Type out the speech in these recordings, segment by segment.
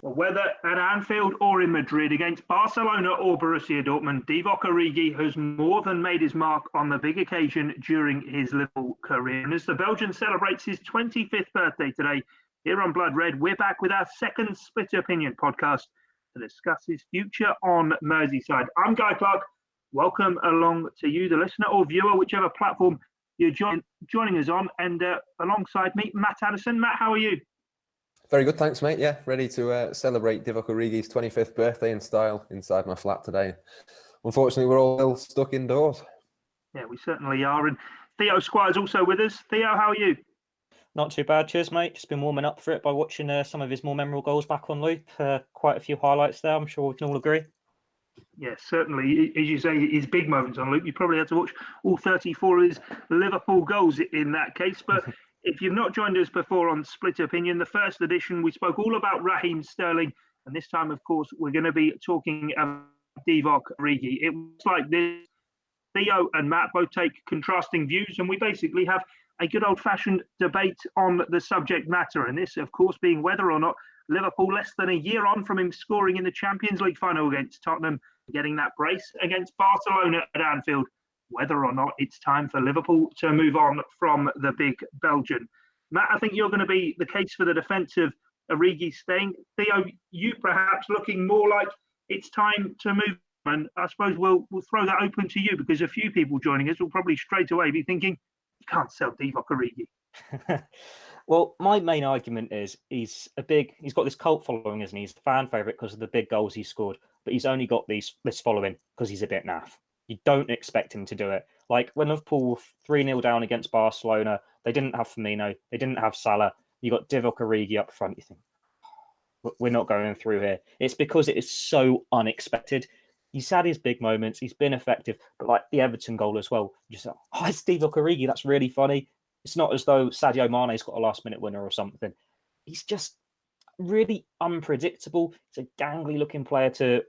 Well, whether at Anfield or in Madrid against Barcelona or Borussia Dortmund, Divock Origi has more than made his mark on the big occasion during his Liverpool career. And as the Belgian celebrates his 25th birthday today, here on Blood Red, we're back with our second Split Opinion podcast to discuss his future on Merseyside. I'm Guy Clarke. Welcome along to you, the listener or viewer, whichever platform you're joining us on. And alongside me, Matt Addison. Matt, how are you? Very good, thanks, mate. Yeah, ready to celebrate Divock Origi's 25th birthday in style inside my flat today. Unfortunately, we're all stuck indoors. Yeah, we certainly are. And Theo Squires also with us. Theo, how are you? Not too bad, cheers, mate. Just been warming up for it by watching some of his more memorable goals back on loop. Quite a few highlights there, I'm sure we can all agree. Yeah, certainly. As you say, his big moments on loop. You probably had to watch all 34 of his Liverpool goals in that case. But if you've not joined us before on Split Opinion, the first edition, we spoke all about Raheem Sterling. And this time, of course, we're going to be talking about Divock Origi. It was like this. Theo and Matt both take contrasting views, and we basically have a good old-fashioned debate on the subject matter. And this, of course, being whether or not Liverpool, less than a year on from him scoring in the Champions League final against Tottenham, getting that brace against Barcelona at Anfield, whether or not it's time for Liverpool to move on from the big Belgian. Matt, I think you're going to be the case for the defence of Origi staying. Theo, you perhaps looking more like it's time to move on. And I suppose we'll throw that open to you, because a few people joining us will probably straight away be thinking, you can't sell Divock Origi. Well, my main argument is he's got this cult following, isn't he? He's a fan favourite because of the big goals he scored, but he's only got this following because he's a bit naff. You don't expect him to do it. Like when Liverpool were 3-0 down against Barcelona, they didn't have Firmino, they didn't have Salah. You got Divock Origi up front. You think, we're not going through here. It's because it is so unexpected. He's had his big moments, he's been effective, but like the Everton goal as well, you just like, oh, it's Divock Origi, that's really funny. It's not as though Sadio Mane's got a last-minute winner or something. He's just really unpredictable. He's a gangly-looking player to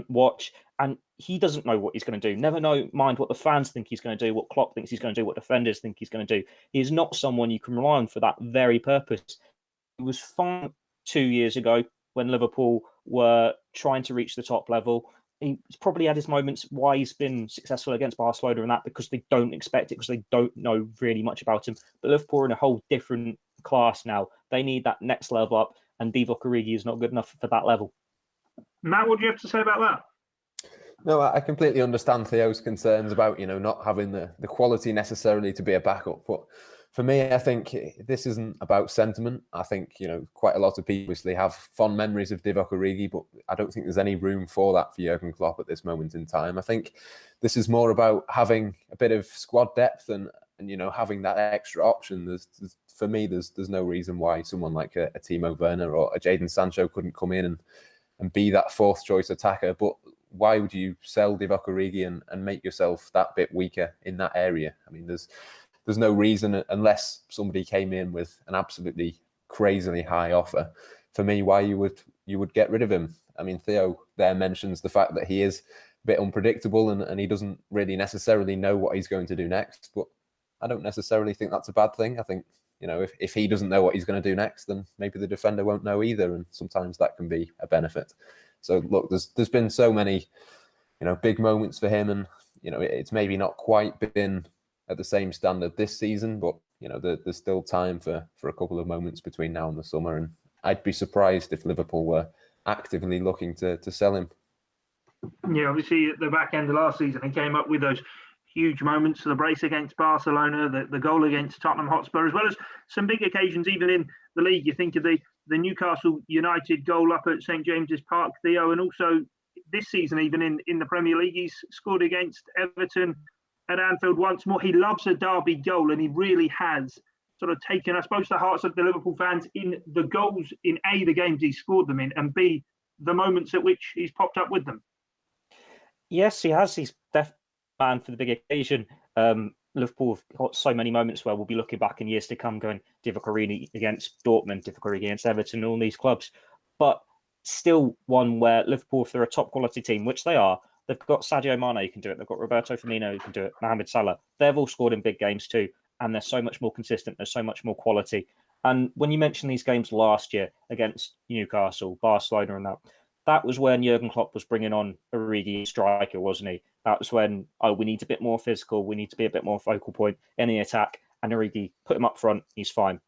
watch, and he doesn't know what he's going to do. Never mind what the fans think he's going to do, what Klopp thinks he's going to do, what defenders think he's going to do. He is not someone you can rely on for that very purpose. It was fine 2 years ago when Liverpool were trying to reach the top level. He's probably had his moments why he's been successful against Barcelona and that, because they don't expect it, because they don't know really much about him. But Liverpool are in a whole different class now. They need that next level up, and Divock Origi is not good enough for that level. Matt, what do you have to say about that? No, I completely understand Theo's concerns about, not having the quality necessarily to be a backup. But for me, I think this isn't about sentiment. I think, quite a lot of people obviously have fond memories of Divock Origi, but I don't think there's any room for that for Jurgen Klopp at this moment in time. I think this is more about having a bit of squad depth and having that extra option. For me, there's no reason why someone like a Timo Werner or a Jadon Sancho couldn't come in and be that fourth choice attacker. But why would you sell Divock Origi and make yourself that bit weaker in that area? I mean, there's no reason, unless somebody came in with an absolutely crazily high offer, for me, why you would get rid of him. I mean, Theo there mentions the fact that he is a bit unpredictable and he doesn't really necessarily know what he's going to do next. But I don't necessarily think that's a bad thing. I think, if he doesn't know what he's going to do next, then maybe the defender won't know either. And sometimes that can be a benefit. So look, there's been so many, big moments for him, and, it's maybe not quite been at the same standard this season, but there's still time for a couple of moments between now and the summer, and I'd be surprised if Liverpool were actively looking to sell him. Yeah, obviously at the back end of last season, he came up with those huge moments, the brace against Barcelona, the goal against Tottenham Hotspur, as well as some big occasions even in the league. You think of the Newcastle United goal up at St James's Park, Theo, and also this season even in the Premier League, he's scored against Everton at Anfield once more. He loves a derby goal, and he really has sort of taken, I suppose, the hearts of the Liverpool fans in the goals in A, the games he scored them in, and B, the moments at which he's popped up with them. Yes, he has. He's definitely a man for the big occasion. Liverpool have got so many moments where we'll be looking back in years to come going, Divock Origi against Dortmund, Divock Origi against Everton, all these clubs. But still one where Liverpool, if they're a top quality team, which they are, they've got Sadio Mane who can do it. They've got Roberto Firmino who can do it. Mohamed Salah. They've all scored in big games too. And they're so much more consistent. There's so much more quality. And when you mention these games last year against Newcastle, Barcelona, and that was when Jurgen Klopp was bringing on Origi striker, wasn't he? That was when, we need a bit more physical. We need to be a bit more focal point in the attack. And Origi, put him up front. He's fine.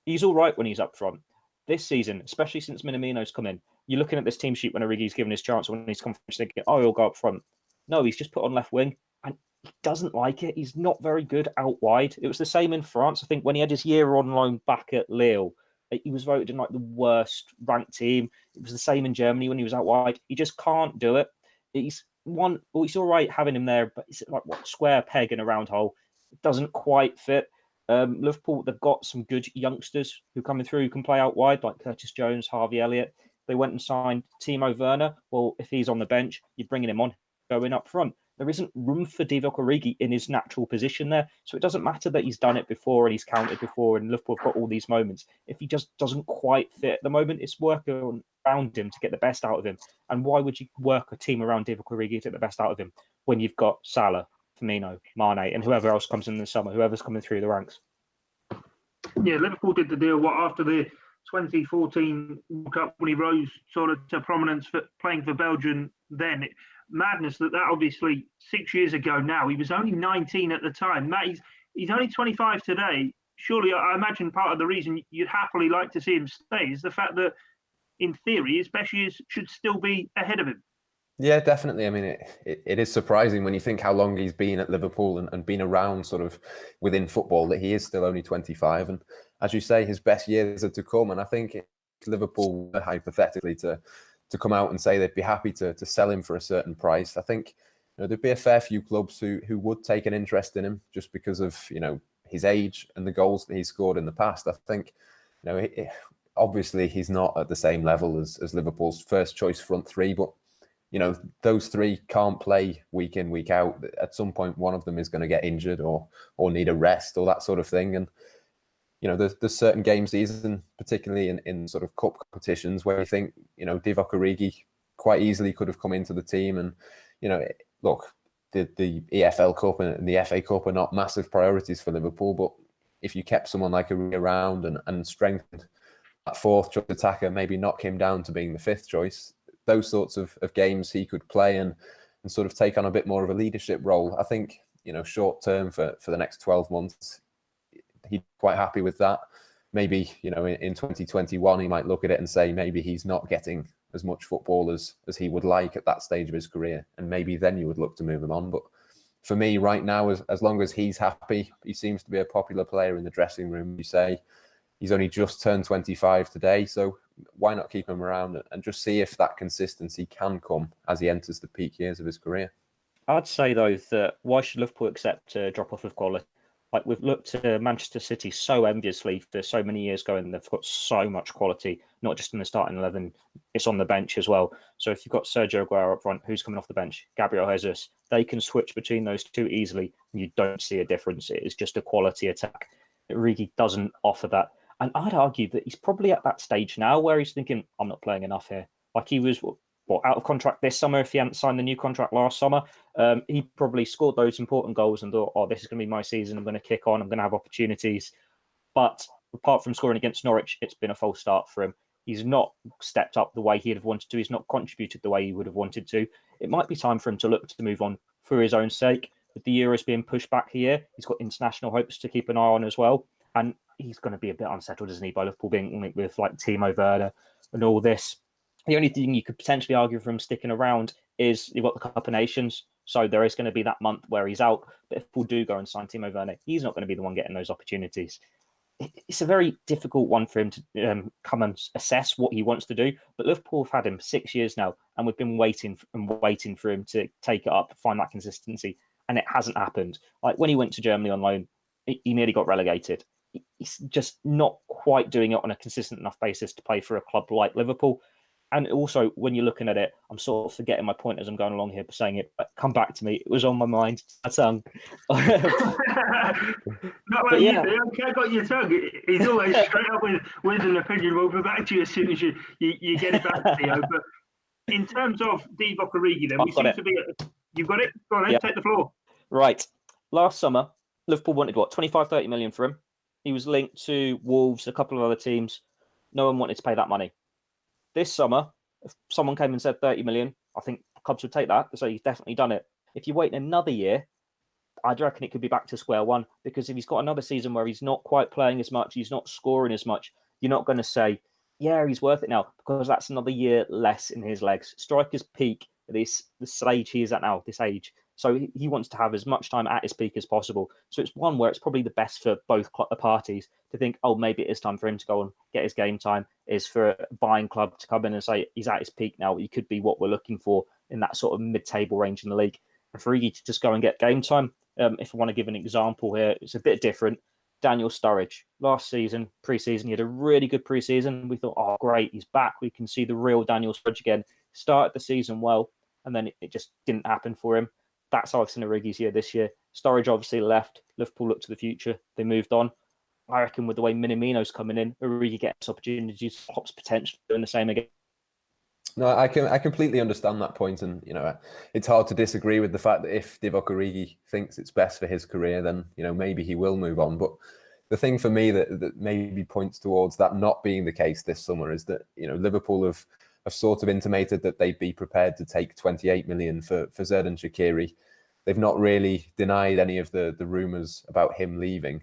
He's all right when he's up front. This season, especially since Minamino's come in, you're looking at this team sheet when Origi's given his chance, when he's come from thinking, he'll go up front. No, he's just put on left wing. And he doesn't like it. He's not very good out wide. It was the same in France. I think when he had his year on loan back at Lille, he was voted in like the worst ranked team. It was the same in Germany when he was out wide. He just can't do it. It's all right having him there, but it's like square peg in a round hole. It doesn't quite fit. Liverpool, they've got some good youngsters who coming through who can play out wide, like Curtis Jones, Harvey Elliott. They went and signed Timo Werner. Well, if he's on the bench, you're bringing him on, going up front. There isn't room for Divock Origi in his natural position there. So it doesn't matter that he's done it before and he's counted before and Liverpool have got all these moments. If he just doesn't quite fit at the moment, it's working around him to get the best out of him. And why would you work a team around Divock Origi to get the best out of him when you've got Salah, Firmino, Mane, and whoever else comes in the summer, whoever's coming through the ranks? Yeah, Liverpool did the deal after the 2014 World Cup when he rose sort of to prominence for playing for Belgian then. Madness that obviously 6 years ago now. He was only 19 at the time. Matt, he's only 25 today. Surely, I imagine part of the reason you'd happily like to see him stay is the fact that, in theory, his best years should still be ahead of him. Yeah, definitely. I mean, it is surprising when you think how long he's been at Liverpool and been around sort of within football that he is still only 25. And as you say, his best years are to come. And I think if Liverpool, hypothetically, to come out and say they'd be happy to sell him for a certain price, I think there'd be a fair few clubs who would take an interest in him just because of his age and the goals that he scored in the past. I think obviously he's not at the same level as Liverpool's first choice front three, but those three can't play week in, week out. At some point, one of them is going to get injured or need a rest or that sort of thing. And, there's certain game seasons, particularly in sort of cup competitions, where you think, Divock Origi quite easily could have come into the team. And, look, the EFL Cup and the FA Cup are not massive priorities for Liverpool. But if you kept someone like Origi around and strengthened that fourth choice attacker, maybe knock him down to being the fifth choice, those sorts of games he could play and sort of take on a bit more of a leadership role. I think, short term for the next 12 months, he'd be quite happy with that. Maybe, in 2021, he might look at it and say maybe he's not getting as much football as he would like at that stage of his career. And maybe then you would look to move him on. But for me right now, as long as he's happy, he seems to be a popular player in the dressing room. You say he's only just turned 25 today. So why not keep him around and just see if that consistency can come as he enters the peak years of his career? I'd say, though, that why should Liverpool accept a drop-off of quality? Like, we've looked to Manchester City so enviously for so many years going, they've got so much quality, not just in the starting 11, it's on the bench as well. So if you've got Sergio Aguero up front, who's coming off the bench? Gabriel Jesus. They can switch between those two easily, and you don't see a difference. It is just a quality attack. Origi doesn't offer that. And I'd argue that he's probably at that stage now where he's thinking, I'm not playing enough here. Like he was out of contract this summer if he hadn't signed the new contract last summer. He probably scored those important goals and thought, this is going to be my season. I'm going to kick on. I'm going to have opportunities. But apart from scoring against Norwich, it's been a false start for him. He's not stepped up the way he'd have wanted to. He's not contributed the way he would have wanted to. It might be time for him to look to move on for his own sake. With the Euros being pushed back here, he's got international hopes to keep an eye on as well. And he's going to be a bit unsettled, isn't he, by Liverpool being linked with like Timo Werner and all this. The only thing you could potentially argue for him sticking around is you've got the Cup of Nations. So there is going to be that month where he's out. But if Liverpool do go and sign Timo Werner, he's not going to be the one getting those opportunities. It's a very difficult one for him to come and assess what he wants to do. But Liverpool have had him 6 years now, and we've been waiting for him to take it up, find that consistency, and it hasn't happened. Like when he went to Germany on loan, he nearly got relegated. He's just not quite doing it on a consistent enough basis to play for a club like Liverpool. And also, when you're looking at it, I'm sort of forgetting my point as I'm going along here saying it, but come back to me. It was on my mind. My tongue. Not like you, Theo. I got your tongue. He's always straight up with an opinion. We'll be back to you as soon as you get it back, Theo. But in terms of Divock Origi, then, you've got it? Go on, take the floor. Right. Last summer, Liverpool wanted, 25, 30 million for him? he was linked to Wolves, a couple of other teams. No one wanted to pay that money. This summer, if someone came and said 30 million, I think clubs would take that. So he's definitely done it. If you wait another year, I'd reckon it could be back to square one, because if he's got another season where he's not quite playing as much, he's not scoring as much, you're not going to say, yeah, he's worth it now, because that's another year less in his legs. Strikers peak at the stage he is at now, this age. So he wants to have as much time at his peak as possible. So it's one where it's probably the best for both parties to think, oh, maybe it is time for him to go and get his game time, is for a buying club to come in and say he's at his peak now. He could be what we're looking for in that sort of mid-table range in the league. And for Origi to just go and get game time, if I want to give an example here, it's a bit different. Daniel Sturridge, last season, pre-season, he had a really good pre-season. We thought, oh, great, he's back. We can see the real Daniel Sturridge again. Started the season well, and then it just didn't happen for him. That's how I've seen Origi's year this year. Sturridge obviously left. Liverpool looked to the future. They moved on. I reckon with the way Minamino's coming in, Origi gets opportunities, Klopps potentially doing the same again. No, I completely understand that point, and it's hard to disagree with the fact that if Divock Origi thinks it's best for his career, then maybe he will move on. But the thing for me that maybe points towards that not being the case this summer is that Liverpool have sort of intimated that they'd be prepared to take 28 million for Xherdan Shaqiri. They've not really denied any of the rumours about him leaving.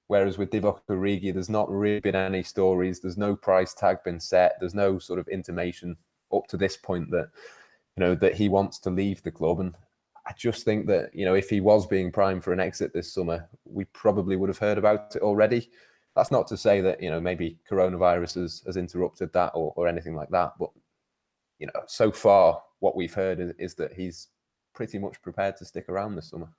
Whereas with Divock Origi, there's not really been any stories. There's no price tag been set. There's no sort of intimation up to this point that that he wants to leave the club. And I just think that if he was being primed for an exit this summer, we probably would have heard about it already. That's not to say that maybe coronavirus has interrupted that or anything like that, but so far what we've heard is that he's pretty much prepared to stick around this summer.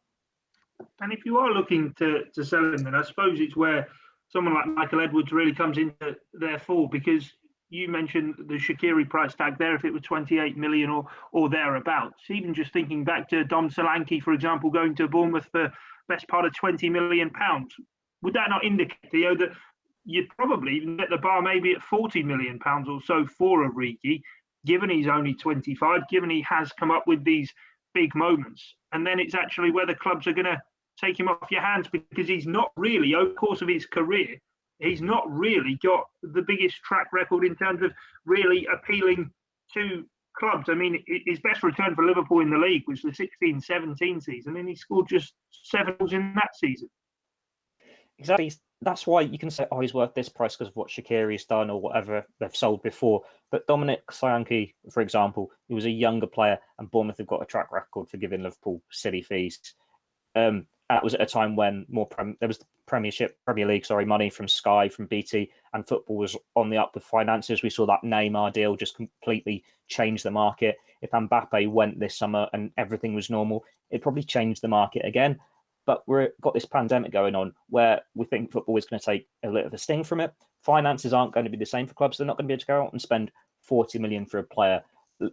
And if you are looking to sell him, then I suppose it's where someone like Michael Edwards really comes into their fall, because you mentioned the Shaqiri price tag there. If it was 28 million or thereabouts, even just thinking back to Dom Solanke, for example, going to Bournemouth for best part of 20 million pounds, would that not indicate, Theo, that you'd probably even get the bar maybe at 40 million pounds or so for Origi, given he's only 25, given he has come up with these big moments? And then it's actually whether clubs are going to take him off your hands, because he's not really, over the course of his career, he's not really got the biggest track record in terms of really appealing to clubs. I mean, his best return for Liverpool in the league was the 16-17 season, and he scored just 7 goals in that season. Exactly. That's why you can say, oh, he's worth this price because of what Shaqiri's done or whatever they've sold before. But Dominic Solanke, for example, he was a younger player, and Bournemouth have got a track record for giving Liverpool silly fees. That was at a time when there was the Premier League, money from Sky, from BT, and football was on the up with finances. We saw that Neymar deal just completely change the market. If Mbappe went this summer and everything was normal, it probably changed the market again. But we've got this pandemic going on where we think football is going to take a little of a sting from it. Finances aren't going to be the same for clubs. They're not going to be able to go out and spend 40 million for a player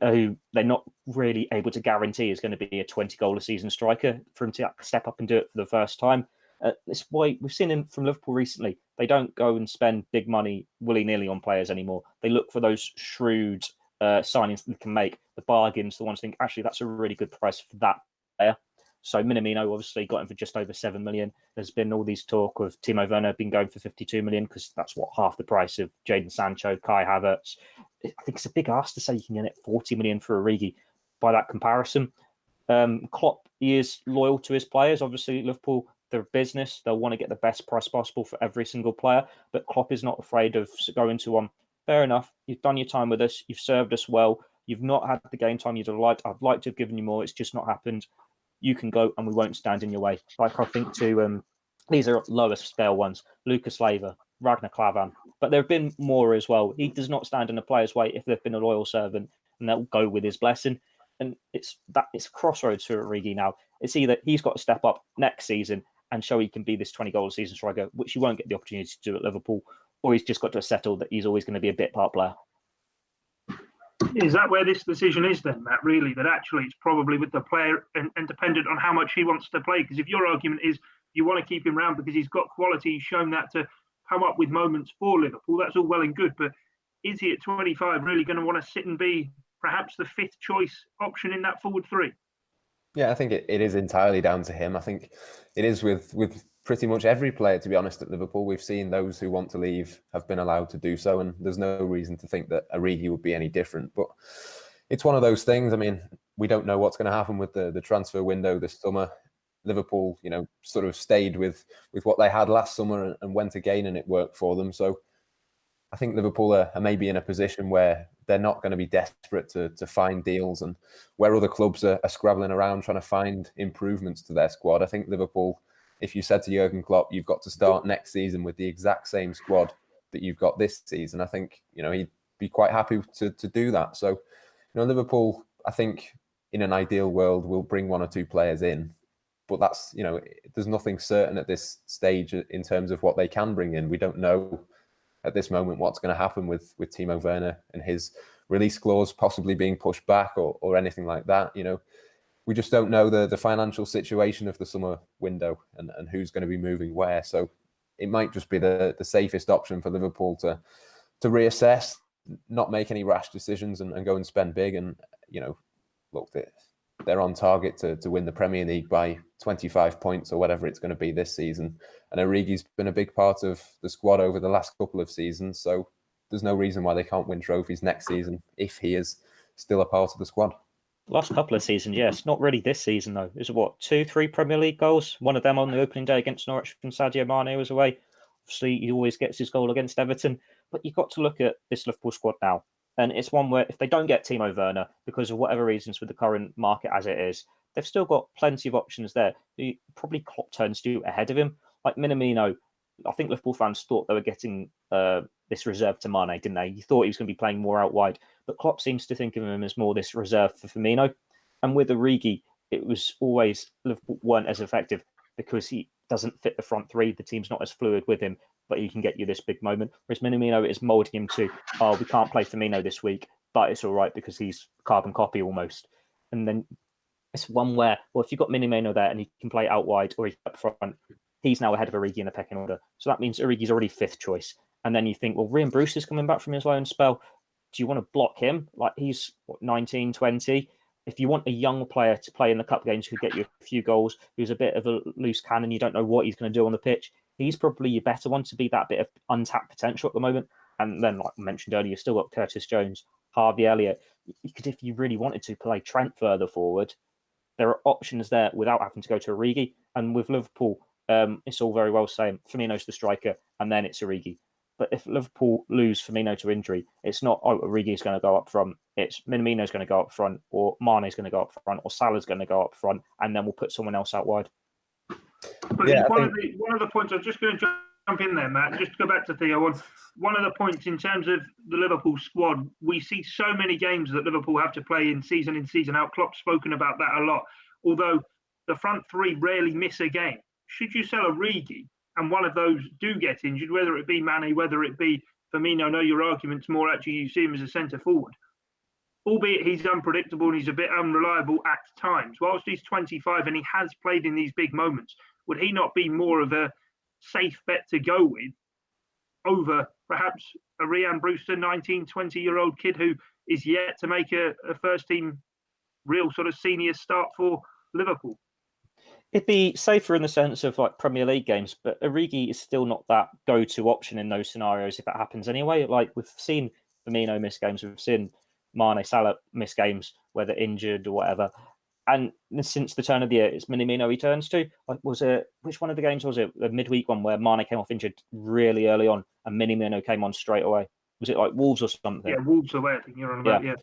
who they're not really able to guarantee is going to be a 20-goal-a-season striker for him to step up and do it for the first time. That's why we've seen him from Liverpool recently. They don't go and spend big money willy-nilly on players anymore. They look for those shrewd signings that they can make, the bargains, the ones think, actually, that's a really good price for that player. So Minamino obviously got him for just over 7 million. There's been all these talk of Timo Werner being going for 52 million, because that's half the price of Jadon Sancho, Kai Havertz. I think it's a big ask to say you can get 40 million for Origi by that comparison. Klopp, he is loyal to his players. Obviously, Liverpool, they're a business. They'll want to get the best price possible for every single player. But Klopp is not afraid of going to fair enough, you've done your time with us. You've served us well. You've not had the game time you'd have liked. I'd like to have given you more. It's just not happened. You can go and we won't stand in your way. Like I think these are lower scale ones. Lucas Leiva, Ragnar Klavan. But there have been more as well. He does not stand in a player's way if they've been a loyal servant, and they'll go with his blessing. And it's a crossroads for Origi now. It's either he's got to step up next season and show he can be this 20-goal-a-season striker, which he won't get the opportunity to do at Liverpool, or he's just got to settle that he's always going to be a bit part player. Is that where this decision is then, Matt, really? That actually it's probably with the player and dependent on how much he wants to play? Because if your argument is you want to keep him around because he's got quality, he's shown that to come up with moments for Liverpool, that's all well and good. But is he at 25 really going to want to sit and be perhaps the fifth choice option in that forward three? Yeah, I think it is entirely down to him. I think it is with pretty much every player, to be honest, at Liverpool. We've seen those who want to leave have been allowed to do so, and there's no reason to think that Origi would be any different. But it's one of those things. I mean, we don't know what's going to happen with the transfer window this summer. Liverpool, sort of stayed with what they had last summer and went again, and it worked for them. So I think Liverpool are maybe in a position where they're not going to be desperate to find deals, and where other clubs are scrabbling around trying to find improvements to their squad. I think Liverpool, if you said to Jurgen Klopp, you've got to start next season with the exact same squad that you've got this season, I think, he'd be quite happy to do that. So, Liverpool, I think in an ideal world, will bring one or two players in, but that's, there's nothing certain at this stage in terms of what they can bring in. We don't know at this moment what's going to happen with Timo Werner and his release clause possibly being pushed back or anything like that. We just don't know the financial situation of the summer window and who's going to be moving where. So it might just be the safest option for Liverpool to reassess, not make any rash decisions and go and spend big. And, look, they're on target to win the Premier League by 25 points or whatever it's going to be this season. And Origi's been a big part of the squad over the last couple of seasons. So there's no reason why they can't win trophies next season if he is still a part of the squad. Last couple of seasons, yes. Not really this season, though. It was 2-3 Premier League goals? One of them on the opening day against Norwich when Sadio Mane was away. Obviously, he always gets his goal against Everton. But you've got to look at this Liverpool squad now. And it's one where if they don't get Timo Werner, because of whatever reasons with the current market as it is, they've still got plenty of options there. Probably Klopp turns to ahead of him. Like Minamino, I think Liverpool fans thought they were getting this reserve to Mane, didn't they? You thought he was going to be playing more out wide. But Klopp seems to think of him as more this reserve for Firmino. And with Origi, it was always Liverpool weren't as effective because he doesn't fit the front three. The team's not as fluid with him, but he can get you this big moment. Whereas Minamino is moulding him to, we can't play Firmino this week, but it's all right because he's carbon copy almost. And then it's one where, if you've got Minamino there and he can play out wide or he's up front, he's now ahead of Origi in the pecking order. So that means Origi's already fifth choice. And then you think, Ryan Bruce is coming back from his loan spell. Do you want to block him? Like he's 19, 20. If you want a young player to play in the cup games who get you a few goals, who's a bit of a loose cannon, you don't know what he's going to do on the pitch, he's probably your better one to be that bit of untapped potential at the moment. And then, like I mentioned earlier, you've still got Curtis Jones, Harvey Elliott. You could, if you really wanted to, play Trent further forward. There are options there without having to go to Origi. And with Liverpool, it's all very well saying Firmino's the striker and then it's Origi. But if Liverpool lose Firmino to injury, it's not, Origi's going to go up front. It's Minamino's going to go up front, or Mane's going to go up front, or Salah's going to go up front, and then we'll put someone else out wide. But yeah, one of the points, I'm just going to jump in there, Matt, just to go back to Theo. One of the points in terms of the Liverpool squad, we see so many games that Liverpool have to play in, season out. Klopp's spoken about that a lot. Although the front three rarely miss a game. Should you sell Origi and one of those do get injured, whether it be Mane, whether it be Firmino, I know your argument's more actually you see him as a centre forward, albeit he's unpredictable and he's a bit unreliable at times. Whilst he's 25 and he has played in these big moments, would he not be more of a safe bet to go with over perhaps a Ryan Brewster, 19, 20-year-old kid who is yet to make a first-team real sort of senior start for Liverpool? It'd be safer in the sense of like Premier League games, but Origi is still not that go-to option in those scenarios if it happens anyway. Like we've seen Firmino miss games, we've seen Mane, Salah miss games, whether injured or whatever. And since the turn of the year, it's Minamino he turns to. Like, which one of the games was it? The midweek one where Mane came off injured really early on and Minamino came on straight away. Was it like Wolves or something? Yeah, Wolves away, I think you're on about, yeah.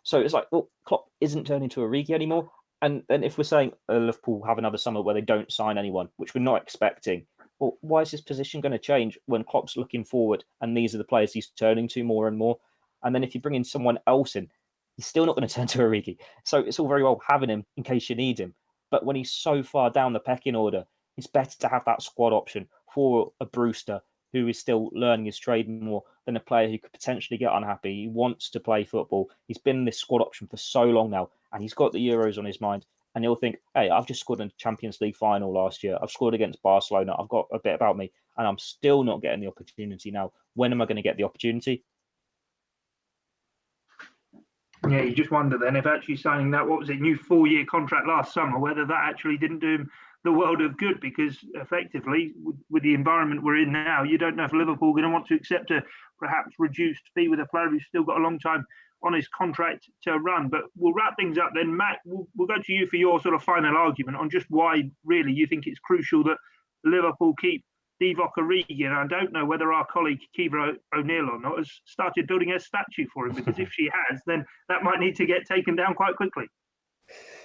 So it's like, Klopp isn't turning to Origi anymore. And then if we're saying Liverpool have another summer where they don't sign anyone, which we're not expecting, why is his position going to change when Klopp's looking forward and these are the players he's turning to more and more? And then if you bring in someone else in, he's still not going to turn to Origi. So it's all very well having him in case you need him. But when he's so far down the pecking order, it's better to have that squad option for a Brewster who is still learning his trade more than a player who could potentially get unhappy. He wants to play football. He's been in this squad option for so long now, and he's got the Euros on his mind. And he'll think, hey, I've just scored in the Champions League final last year. I've scored against Barcelona. I've got a bit about me, and I'm still not getting the opportunity now. When am I going to get the opportunity? Yeah, you just wonder then if actually signing that, what was it, new 4-year contract last summer, whether that actually didn't do him the world of good, because effectively, with the environment we're in now, you don't know if Liverpool are going to want to accept a perhaps reduced fee with a player who's still got a long time on his contract to run. But we'll wrap things up then. Matt, we'll go to you for your sort of final argument on just why really you think it's crucial that Liverpool keep Divock Origi. And I don't know whether our colleague Kiva O'Neill or not has started building a statue for him, because if she has, then that might need to get taken down quite quickly.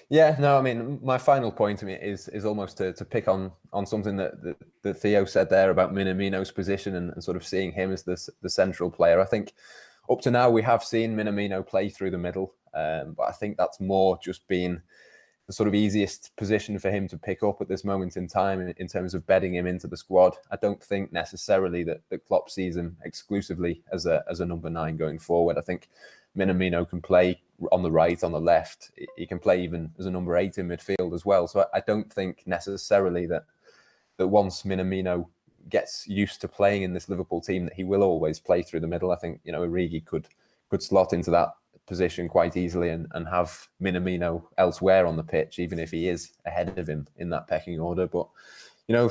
Yeah, no, I mean, my final point is almost to pick on something that Theo said there about Minamino's position and sort of seeing him as the central player. I think up to now we have seen Minamino play through the middle, but I think that's more just been the sort of easiest position for him to pick up at this moment in time in terms of bedding him into the squad. I don't think necessarily that Klopp sees him exclusively as a number 9 going forward. I think Minamino can play on the right, on the left. He can play even as a number 8 in midfield as well. So I don't think necessarily that once Minamino gets used to playing in this Liverpool team, that he will always play through the middle. I think, Origi could slot into that position quite easily and have Minamino elsewhere on the pitch, even if he is ahead of him in that pecking order. But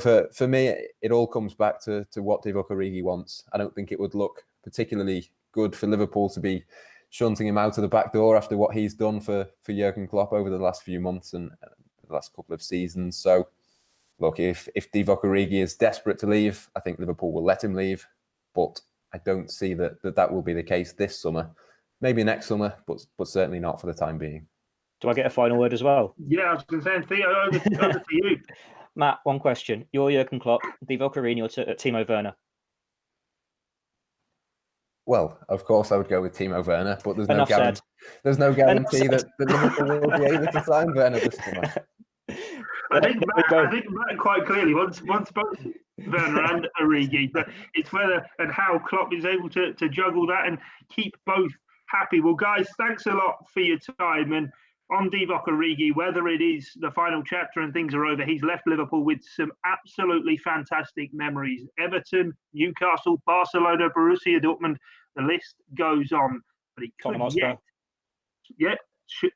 for me, it all comes back to what Divock Origi wants. I don't think it would look particularly good for Liverpool to be shunting him out of the back door after what he's done for Jurgen Klopp over the last few months and the last couple of seasons. So, look, if Divock Origi is desperate to leave, I think Liverpool will let him leave. But I don't see that will be the case this summer. Maybe next summer, but certainly not for the time being. Do I get a final word as well? Yeah, I was going to say, Theo, over to you. Matt, one question. You're Jurgen Klopp, Divock Origi, or Timo Werner? Well, of course I would go with Timo Werner, but there's no guarantee that Liverpool will be able to sign Werner this summer. I think Matt quite clearly wants both Werner and Origi, but it's whether and how Klopp is able to juggle that and keep both happy. Well, guys, thanks a lot for your time. And on Divock Origi, whether it is the final chapter and things are over, he's left Liverpool with some absolutely fantastic memories. Everton, Newcastle, Barcelona, Borussia Dortmund, the list goes on. But he could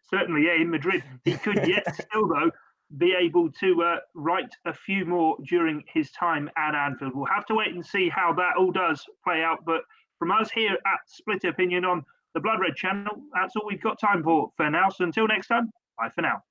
certainly in Madrid. He could yet still, though, be able to write a few more during his time at Anfield. We'll have to wait and see how that all does play out. But from us here at Split Opinion on the Blood Red channel, that's all we've got time for now. So until next time, bye for now.